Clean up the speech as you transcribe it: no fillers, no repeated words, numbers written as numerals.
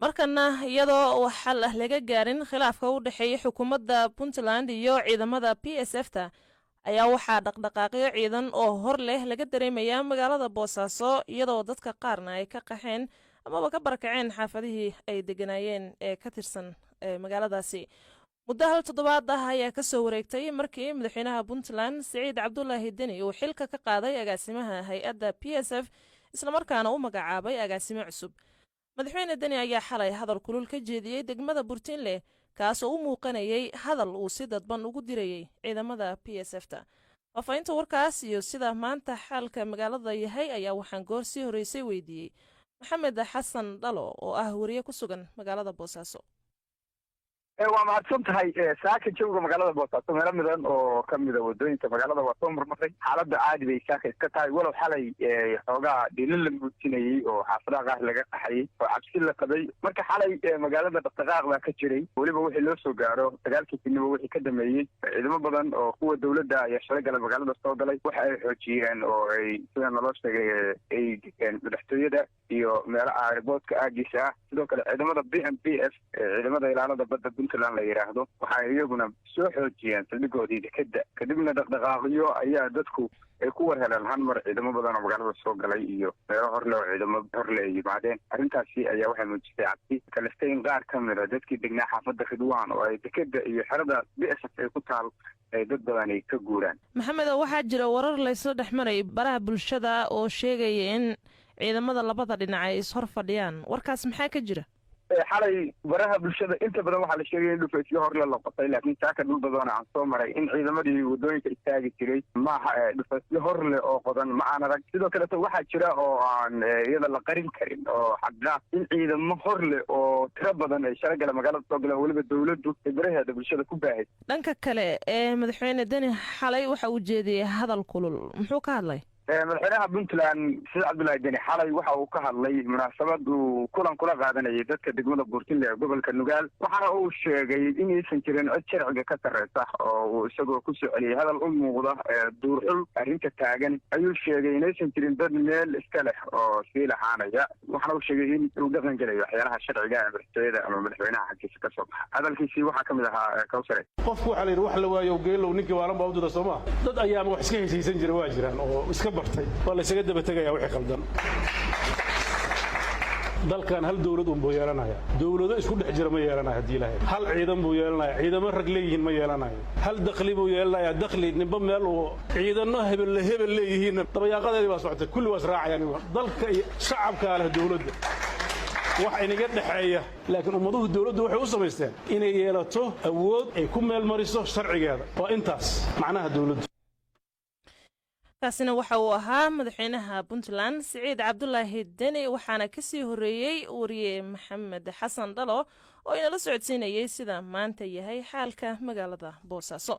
markana iyadoo waxa laga gaarin khilaafka u dhaxeeya xukuumadda Puntland iyo ciidamada PSF-ta ayaa waxaa dhaqdhaqaaqyo ciidan oo hor leh laga dareemayaa magaalada Boosaaso iyadoo dadka qaarna ay ka qaxeen amaba ka barakaceen xaafadihii ay deganayeen ee ka tirsan magaaladaasi. muddo hal toddobaad ah ayaa ka soo wareegtay markii madaxweynaha Puntland Siciid Cabdullaahi Deni uu xilka ka qaaday agaasimaha hay'adda PSF isla markaana u magacaabay agaasimo cusub. madaxweyne Deni ayaa xalay hadal kulul ka jeediyey degmada Burtinle kaasoo u muuqanayay hadal uu si dadban ugu dirayay ciidamada PSF-ta. faafahinta warkaas iyo sida maanta xaalka magaalada yahay ayaa waxaan goor sii horeysay weydiiyey Maxamed Xasan Dhalo oo ah wariye ku sugan magaalada Boosaaso. waa mahadsan tahay saaka jooga magaalada Boosaaso meelo midan oo ka mid ah wadooyinka magaalada waa soo marmaray xaaladda caadi bay saaka iska tahay walow xalay xoogaa dhilin la muujinayay oo xaafadaha qaar laga qaxayay oo cabsi la qabay marka xalay magaalada dhaqdhaqaaq baa ka jiray weliba wixii loo soo gaaro dagaalkii finnibo wixii ka dhameeyey ciidamo badan oo kuwa dowladda ayaa shalay gala magaalada soo galay waxa ay xoojiyeen oo ay sida naloo sheegay ay degeen madaxtooyada iyo meelo airboodka aagiisa ah sidoo kale ciidamada BMPF ciidamada ilaalada badda Puntland la yiraahdo waxa iyaguna soo xoojiyeen saldhigoodii dekada kadibna dhaqdhaqaaqyo ayaa dadku ay ku warheleen hal mar ciidamo badan oo magaalada soo galay iyo meelo horle oo ciidamo horle ay yimaadeen arrintaasi ayaa waxay muujisay cabsi kalesteyn qaar ka mid a dadkii degnaa xaafadda Ridwaan oo ay dekada iyo xerada BSF ay ku taal ay dad badan ay ka guuraan. Maxamed waxaa jira warar la isla dhexmaray baraha bulshada oo sheegaya in ciidamada labada dhinac ay is hor fadhiyaan warkaas maxaa ka jira? xalay baraha bulshada inta badan waxaa la sheegay in dhufaysyo horle la qotay laakiin saaka dhul badan aan soo maray in ciidamadii wadooyinka istaagi jiray maaha dhufaysyo horle oo qodan ma aan arag sidoo kaleto waxaa jira oo aan iyada la qarin karin oo xagga in ciidamo horle oo tiro badan ay shalay gala magaalada soo galeen weliba dowladdu ay baraheeda bulshada ku baahay. dhanka kale madaxweyne Deni xalay waxa uu jeediyay hadal kulul muxuu ka hadlay? madaxweynaha Puntland Siciid Cabdullaahi Deni xalay waxa uu ka hadlay munaasabad uu kulan kula qaadanayay dadka degmada Burtinle ee gobolka Nugaal waxaana uu sheegay in aysan jirin cid sharciga ka sarreysa oo uu isagoo ku soo celiyay hadal u muuqda duurxul arrinta taagan ayuu sheegay in aysan jirin dad meel iska leh oo sii lahaanaya waxaana uu sheegay in uu dhaqan gelayo waxyaalaha sharciga ee madaxtooyada ama madaxweynaha xaggiisa ka soo baxa hadalkiisii waxaa ka mid ahaa Kawsare qofku waxa la yidhi wax la waayo geelow ninkii waalan baa u dira Soomaa dad ayaa wax iska heesaysan jira waa jiraan oo iska bartay waa la isaga daba tagayaa wixii qaldan dalkan hal dawlad buu yeelanayaa dawlado isku dhex jira ma yeelanayo hadii ilaahay hal ciidan buu yeelanayaa ciidamo rag leeyihiin ma yeelanayo hal dakhli buu yeelanayaa dakhli nimba meel oo ciidano hebel leeyihiin dabayaaqadeedii baa socotay kulli waa raacayaan dalka iyo shacabka leh dawladda wax inaga dhaxeeya laakiin ummaduhu dawladdu waxay u sameysteen inay yeelato awood ay ku meel mariso sharcigeeda waa intaas macnaha dawladdu. kaasina waxa uu ahaa madaxweynaha Puntland Siciid Cabdullaahi Deni waxaana ka sii horeeyay wariye Maxamed Xasan Dhalo oo inala socodsiinayay sida maanta yahay xaalka magaalada Boosaaso.